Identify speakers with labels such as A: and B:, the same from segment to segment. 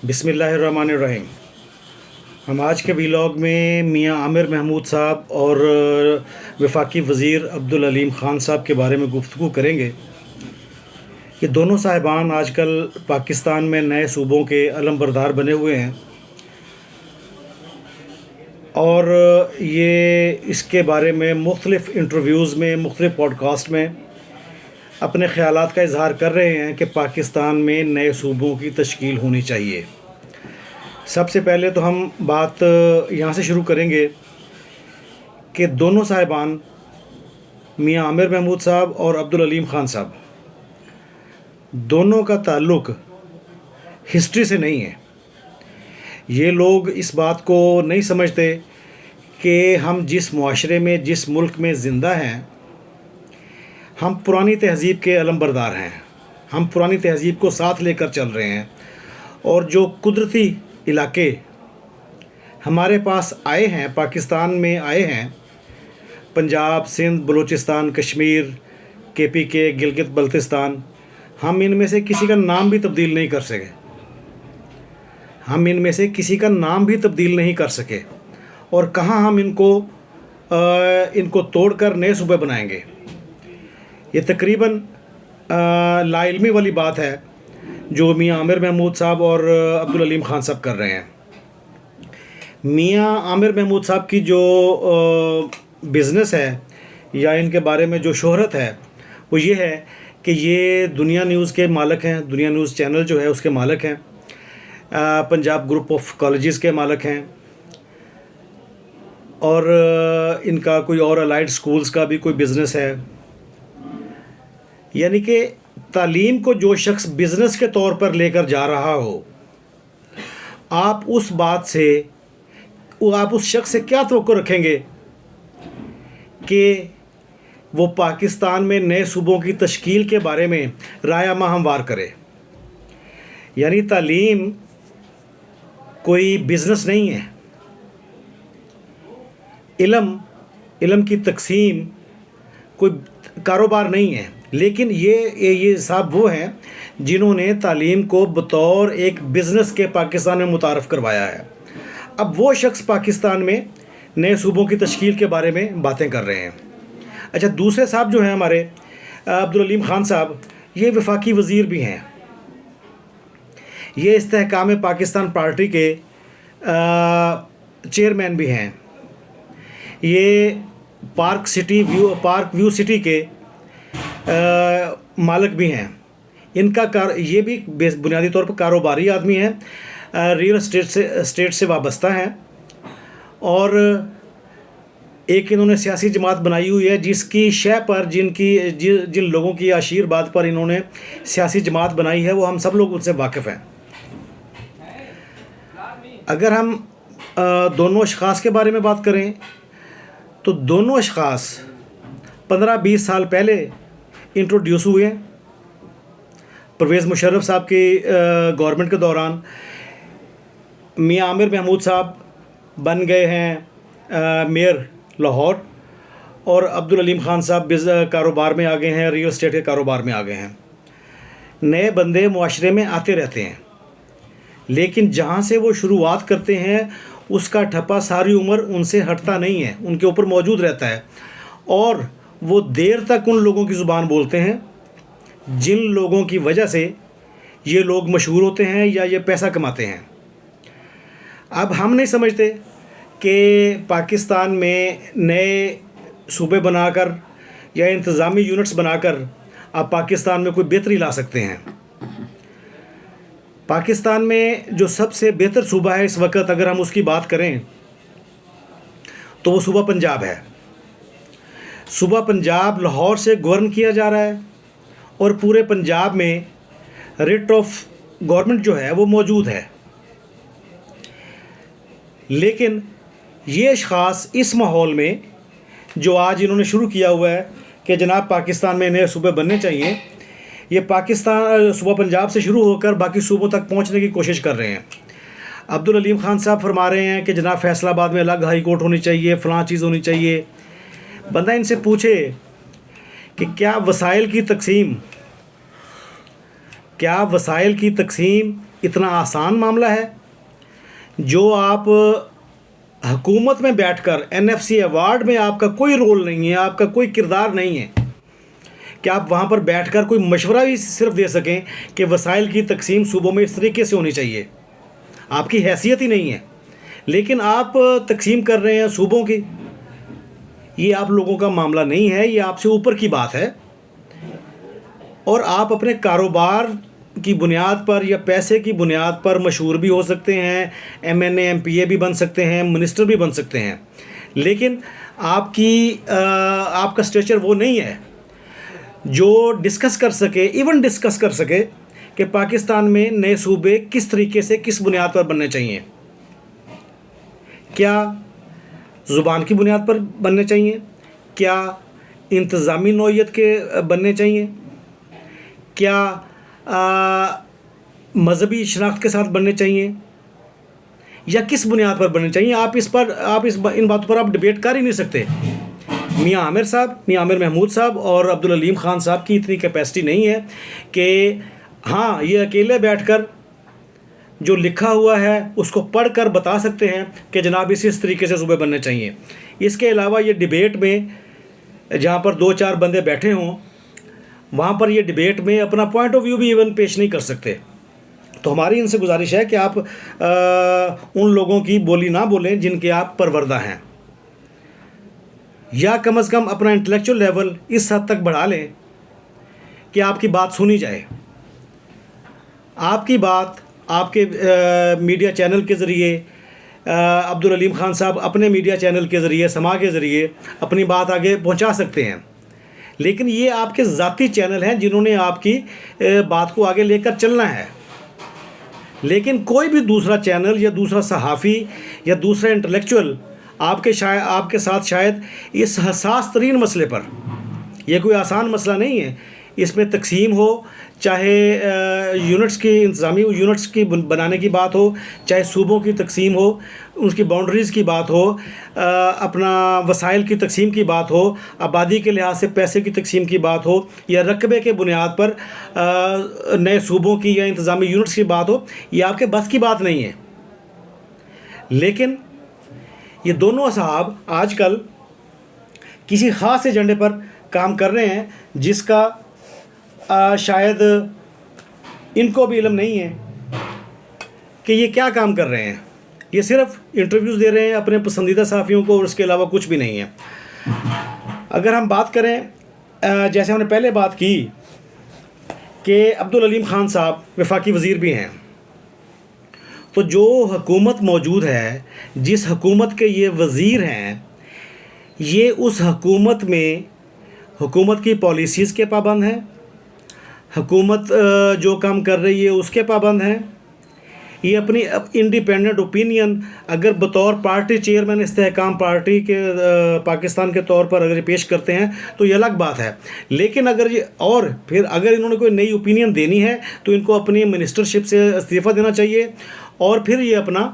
A: بسم اللہ الرحمن الرحیم۔ ہم آج کے ویلاگ میں میاں عامر محمود صاحب اور وفاقی وزیر عبدالعلیم خان صاحب کے بارے میں گفتگو کریں گے۔ یہ دونوں صاحبان آج کل پاکستان میں نئے صوبوں کے علم بردار بنے ہوئے ہیں اور یہ اس کے بارے میں مختلف انٹرویوز میں، مختلف پوڈ کاسٹ میں اپنے خیالات کا اظہار کر رہے ہیں کہ پاکستان میں نئے صوبوں کی تشکیل ہونی چاہیے۔ سب سے پہلے تو ہم بات یہاں سے شروع کریں گے کہ دونوں صاحبان میاں عامر محمود صاحب اور عبدالعلیم خان صاحب دونوں کا تعلق ہسٹری سے نہیں ہے۔ یہ لوگ اس بات کو نہیں سمجھتے کہ ہم جس معاشرے میں، جس ملک میں زندہ ہیں، ہم پرانی تہذیب کے علم بردار ہیں، ہم پرانی تہذیب کو ساتھ لے کر چل رہے ہیں، اور جو قدرتی علاقے ہمارے پاس آئے ہیں، پاکستان میں آئے ہیں، پنجاب، سندھ، بلوچستان، کشمیر، KPK، گلگت بلتستان، ہم ان میں سے کسی کا نام بھی تبدیل نہیں کر سکے۔ ہم ان میں سے کسی کا نام بھی تبدیل نہیں کر سکے، اور کہاں ہم ان کو توڑ کر نئے صوبے بنائیں گے؟ یہ تقریباً لا علمی والی بات ہے جو میاں عامر محمود صاحب اور عبدالعلیم خان صاحب کر رہے ہیں۔ میاں عامر محمود صاحب کی جو بزنس ہے یا ان کے بارے میں جو شہرت ہے وہ یہ ہے کہ یہ دنیا نیوز کے مالک ہیں، دنیا نیوز چینل جو ہے اس کے مالک ہیں، پنجاب گروپ آف کالجز کے مالک ہیں، اور ان کا کوئی اور الائڈ سکولز کا بھی کوئی بزنس ہے۔ یعنی کہ تعلیم کو جو شخص بزنس کے طور پر لے کر جا رہا ہو، آپ اس شخص سے کیا توقع رکھیں گے کہ وہ پاکستان میں نئے صوبوں کی تشکیل کے بارے میں رائے عامہ ہموار کرے؟ یعنی تعلیم کوئی بزنس نہیں ہے، علم کی تقسیم کوئی کاروبار نہیں ہے، لیکن یہ صاحب وہ ہیں جنہوں نے تعلیم کو بطور ایک بزنس کے پاکستان میں متعارف کروایا ہے۔ اب وہ شخص پاکستان میں نئے صوبوں کی تشکیل کے بارے میں باتیں کر رہے ہیں۔ اچھا، دوسرے صاحب جو ہیں ہمارے عبدالعلیم خان صاحب، یہ وفاقی وزیر بھی ہیں، یہ استحکام پاکستان پارٹی کے چیئرمین بھی ہیں، یہ پارک ویو سٹی کے مالک بھی ہیں۔ یہ بھی بنیادی طور پر کاروباری آدمی ہیں، ریئل اسٹیٹ سے وابستہ ہیں، اور ایک انہوں نے سیاسی جماعت بنائی ہوئی ہے جس کی شے پر جن لوگوں کی عشیر بات پر انہوں نے سیاسی جماعت بنائی ہے وہ ہم سب لوگ ان سے واقف ہیں۔ اگر ہم دونوں اشخاص کے بارے میں بات کریں تو دونوں اشخاص 15-20 سال پہلے انٹروڈیوس ہوئے ہیں۔ پرویز مشرف صاحب کی گورنمنٹ کے دوران میاں عامر محمود صاحب بن گئے ہیں میئر لاہور، اور عبدالعلیم خان صاحب کاروبار میں آ گئے ہیں، ریئل اسٹیٹ کے کاروبار میں آ گئے ہیں۔ نئے بندے معاشرے میں آتے رہتے ہیں، لیکن جہاں سے وہ شروعات کرتے ہیں اس کا ٹھپا ساری عمر ان سے ہٹتا نہیں ہے، ان کے اوپر موجود رہتا ہے، اور وہ دیر تک ان لوگوں کی زبان بولتے ہیں جن لوگوں کی وجہ سے یہ لوگ مشہور ہوتے ہیں یا یہ پیسہ کماتے ہیں۔ اب ہم نہیں سمجھتے کہ پاکستان میں نئے صوبے بنا کر یا انتظامی یونٹس بنا کر آپ پاکستان میں کوئی بہتری لا سکتے ہیں۔ پاکستان میں جو سب سے بہتر صوبہ ہے اس وقت، اگر ہم اس کی بات کریں تو وہ صوبہ پنجاب ہے۔ صوبہ پنجاب لاہور سے گورن کیا جا رہا ہے، اور پورے پنجاب میں ریٹ آف گورنمنٹ جو ہے وہ موجود ہے، لیکن یہ اشخاص اس ماحول میں جو آج انہوں نے شروع کیا ہوا ہے کہ جناب پاکستان میں نئے صوبے بننے چاہیے، یہ پاکستان صوبہ پنجاب سے شروع ہو کر باقی صوبوں تک پہنچنے کی کوشش کر رہے ہیں۔ عبدالعلیم خان صاحب فرما رہے ہیں کہ جناب فیصل آباد میں الگ ہائی کورٹ ہونی چاہیے، فلاں چیز ہونی چاہیے۔ بندہ ان سے پوچھے کہ کیا وسائل کی تقسیم اتنا آسان معاملہ ہے جو آپ حکومت میں بیٹھ کر NFC ایوارڈ میں آپ کا کوئی رول نہیں ہے, آپ کا کوئی کردار نہیں ہے کہ آپ وہاں پر بیٹھ کر کوئی مشورہ بھی صرف دے سکیں کہ وسائل کی تقسیم صوبوں میں اس طریقے سے ہونی چاہیے. آپ کی حیثیت ہی نہیں ہے, لیکن آپ تقسیم کر رہے ہیں صوبوں کی. یہ آپ لوگوں کا معاملہ نہیں ہے, یہ آپ سے اوپر کی بات ہے. اور آپ اپنے کاروبار کی بنیاد پر یا پیسے کی بنیاد پر مشہور بھی ہو سکتے ہیں, MNA MPA بھی بن سکتے ہیں, منسٹر بھی بن سکتے ہیں, لیکن آپ کا اسٹیچر وہ نہیں ہے جو ڈسکس کر سکے, ایون ڈسکس کر سکے کہ پاکستان میں نئے صوبے کس طریقے سے کس بنیاد پر بننے چاہیے. کیا زبان کی بنیاد پر بننے چاہیے؟ کیا انتظامی نوعیت کے بننے چاہیے؟ کیا مذہبی شناخت کے ساتھ بننے چاہیے, یا کس بنیاد پر بننے چاہیے؟ ان باتوں پر آپ ڈبیٹ کر ہی نہیں سکتے. میاں عامر محمود صاحب اور عبدالعلیم خان صاحب کی اتنی کیپیسٹی نہیں ہے کہ ہاں یہ اکیلے بیٹھ کر جو لکھا ہوا ہے اس کو پڑھ کر بتا سکتے ہیں کہ جناب اس طریقے سے صوبے بننے چاہیے. اس کے علاوہ یہ ڈبیٹ میں جہاں پر 2-4 بندے بیٹھے ہوں وہاں پر یہ ڈبیٹ میں اپنا پوائنٹ آف ویو بھی ایون پیش نہیں کر سکتے. تو ہماری ان سے گزارش ہے کہ آپ ان لوگوں کی بولی نہ بولیں جن کے آپ پروردہ ہیں, یا کم از کم اپنا انٹلیکچوئل لیول اس حد تک بڑھا لیں کہ آپ کی بات سنی جائے. آپ کی بات آپ کے میڈیا چینل کے ذریعے, عبدالعلیم خان صاحب اپنے میڈیا چینل کے ذریعے, سما کے ذریعے اپنی بات آگے پہنچا سکتے ہیں, لیکن یہ آپ کے ذاتی چینل ہیں جنہوں نے آپ کی بات کو آگے لے کر چلنا ہے. لیکن کوئی بھی دوسرا چینل یا دوسرا صحافی یا دوسرا انٹلیکچوئل آپ کے ساتھ شاید اس حساس ترین مسئلے پر, یہ کوئی آسان مسئلہ نہیں ہے, اس میں تقسیم ہو, چاہے یونٹس کی انتظامی یونٹس کی بنانے کی بات ہو, چاہے صوبوں کی تقسیم ہو, اس کی باؤنڈریز کی بات ہو, اپنا وسائل کی تقسیم کی بات ہو, آبادی کے لحاظ سے پیسے کی تقسیم کی بات ہو, یا رقبے کے بنیاد پر نئے صوبوں کی یا انتظامی یونٹس کی بات ہو, یہ آپ کے بس کی بات نہیں ہے. لیکن یہ دونوں اصحاب آج کل کسی خاص ایجنڈے پر کام کر رہے ہیں جس کا شاید ان کو بھی علم نہیں ہے کہ یہ کیا کام کر رہے ہیں. یہ صرف انٹرویوز دے رہے ہیں اپنے پسندیدہ صحافیوں کو, اور اس کے علاوہ کچھ بھی نہیں ہے. اگر ہم بات کریں, جیسے ہم نے پہلے بات کی کہ عبدالعلیم خان صاحب وفاقی وزیر بھی ہیں, تو جو حکومت موجود ہے, جس حکومت کے یہ وزیر ہیں, یہ اس حکومت میں حکومت کی پالیسیز کے پابند ہیں, حکومت جو کام کر رہی ہے اس کے پابند ہیں. یہ اپنی انڈیپینڈنٹ اوپینین اگر بطور پارٹی چیئرمین استحکام پارٹی کے پاکستان کے طور پر اگر یہ پیش کرتے ہیں تو یہ الگ بات ہے. لیکن پھر اگر انہوں نے کوئی نئی اوپینین دینی ہے تو ان کو اپنی منسٹرشپ سے استعفیٰ دینا چاہیے, اور پھر یہ اپنا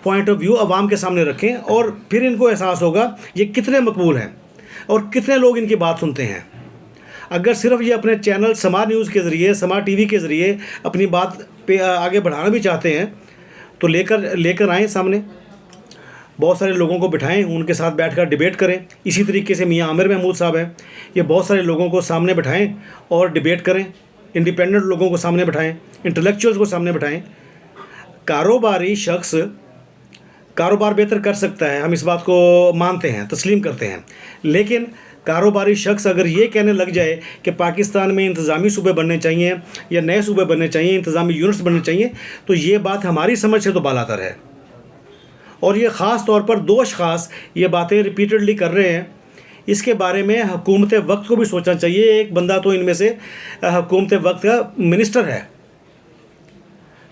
A: پوائنٹ آف ویو عوام کے سامنے رکھیں, اور پھر ان کو احساس ہوگا یہ کتنے مقبول ہیں اور کتنے لوگ ان کی بات سنتے ہیں. اگر صرف یہ اپنے چینل سما نیوز کے ذریعے, سما ٹی وی کے ذریعے اپنی بات پہ آگے بڑھانا بھی چاہتے ہیں تو لے کر آئیں سامنے, بہت سارے لوگوں کو بٹھائیں, ان کے ساتھ بیٹھ کر ڈبیٹ کریں. اسی طریقے سے میاں عامر محمود صاحب ہیں, یہ بہت سارے لوگوں کو سامنے بٹھائیں اور ڈبیٹ کریں, انڈیپینڈنٹ لوگوں کو سامنے بٹھائیں, انٹلیکچوئلس کو سامنے بٹھائیں. کاروباری شخص کاروبار بہتر کر سکتا ہے, ہم اس بات کو مانتے ہیں, تسلیم کرتے ہیں, لیکن کاروباری شخص اگر یہ کہنے لگ جائے کہ پاکستان میں انتظامی صوبے بننے چاہیے یا نئے صوبے بننے چاہیے, انتظامی یونٹس بننے چاہیے, تو یہ بات ہماری سمجھ سے تو بالاتر ہے. اور یہ خاص طور پر 2 اشخاص یہ باتیں ریپیٹڈلی کر رہے ہیں. اس کے بارے میں حکومت وقت کو بھی سوچنا چاہیے. ایک بندہ تو ان میں سے حکومت وقت کا منسٹر ہے.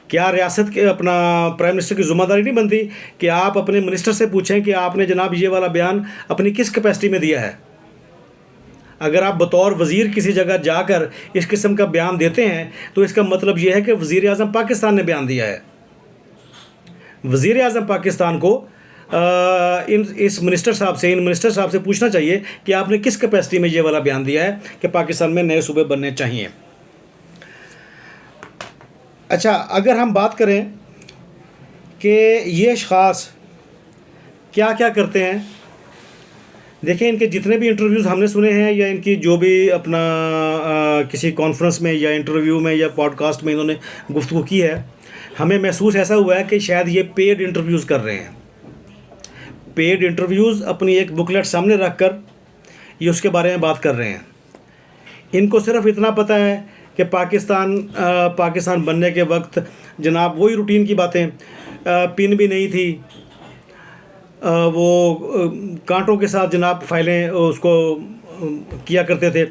A: کیا ریاست کے اپنا پرائم منسٹر کی ذمہ داری نہیں بنتی کہ آپ اپنے منسٹر سے پوچھیں کہ آپ نے جناب یہ والا بیان اپنی کس کیپیسٹی میں دیا ہے؟ اگر آپ بطور وزیر کسی جگہ جا کر اس قسم کا بیان دیتے ہیں تو اس کا مطلب یہ ہے کہ وزیر اعظم پاکستان نے بیان دیا ہے. وزیر اعظم پاکستان کو ان منسٹر صاحب سے پوچھنا چاہیے کہ آپ نے کس کیپیسٹی میں یہ والا بیان دیا ہے کہ پاکستان میں نئے صوبے بننے چاہیے. اچھا، اگر ہم بات کریں کہ یہ اشخاص کیا کیا کرتے ہیں، دیکھیں ان کے جتنے بھی انٹرویوز ہم نے سنے ہیں، یا ان کی جو بھی اپنا کسی کانفرنس میں یا انٹرویو میں یا پوڈ کاسٹ میں انہوں نے گفتگو کی ہے، ہمیں محسوس ایسا ہوا ہے کہ شاید یہ پیڈ انٹرویوز کر رہے ہیں. پیڈ انٹرویوز اپنی ایک بکلیٹ سامنے رکھ کر یہ اس کے بارے میں بات کر رہے ہیں. ان کو صرف اتنا پتہ ہے کہ پاکستان بننے کے وقت جناب وہی روٹین کی باتیں، پن بھی نہیں تھی، وہ کانٹوں کے ساتھ جناب فائلیں اس کو کیا کرتے تھے،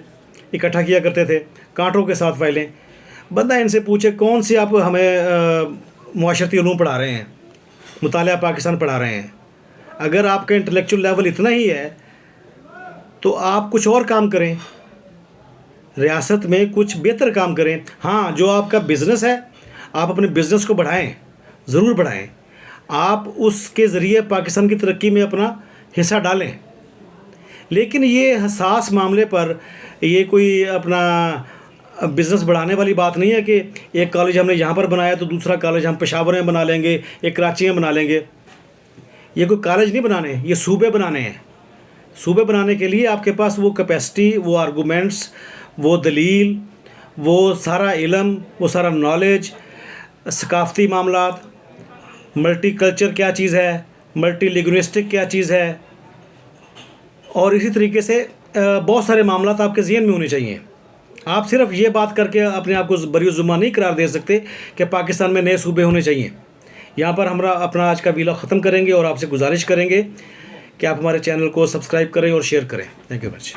A: اکٹھا کیا کرتے تھے کانٹوں کے ساتھ فائلیں. بندہ ان سے پوچھے کون سی آپ ہمیں معاشرتی علوم پڑھا رہے ہیں، مطالعہ پاکستان پڑھا رہے ہیں؟ اگر آپ کا انٹلیکچوئل لیول اتنا ہی ہے تو آپ کچھ اور کام کریں، ریاست میں کچھ بہتر کام کریں. ہاں، جو آپ کا بزنس ہے آپ اپنے بزنس کو بڑھائیں، ضرور بڑھائیں، آپ اس کے ذریعے پاکستان کی ترقی میں اپنا حصہ ڈالیں. لیکن یہ حساس معاملے پر یہ کوئی اپنا بزنس بڑھانے والی بات نہیں ہے کہ ایک کالج ہم نے یہاں پر بنایا تو دوسرا کالج ہم پشاور میں بنا لیں گے، ایک کراچی میں بنا لیں گے. یہ کوئی کالج نہیں بنانے، یہ صوبے بنانے ہیں. صوبے بنانے کے لیے آپ کے پاس وہ کیپیسٹی، وہ آرگومنٹس، وہ دلیل، وہ سارا علم، وہ سارا نالج، ثقافتی معاملات، ملٹی کلچر کیا چیز ہے، ملٹی لنگوسٹک کیا چیز ہے، اور اسی طریقے سے بہت سارے معاملات آپ کے ذہن میں ہونے چاہیے. آپ صرف یہ بات کر کے اپنے آپ کو بری الزماں نہیں قرار دے سکتے کہ پاکستان میں نئے صوبے ہونے چاہیے. یہاں پر ہم اپنا آج کا ویلاگ ختم کریں گے اور آپ سے گزارش کریں گے کہ آپ ہمارے چینل کو سبسکرائب کریں اور شیئر کریں. Thank you much.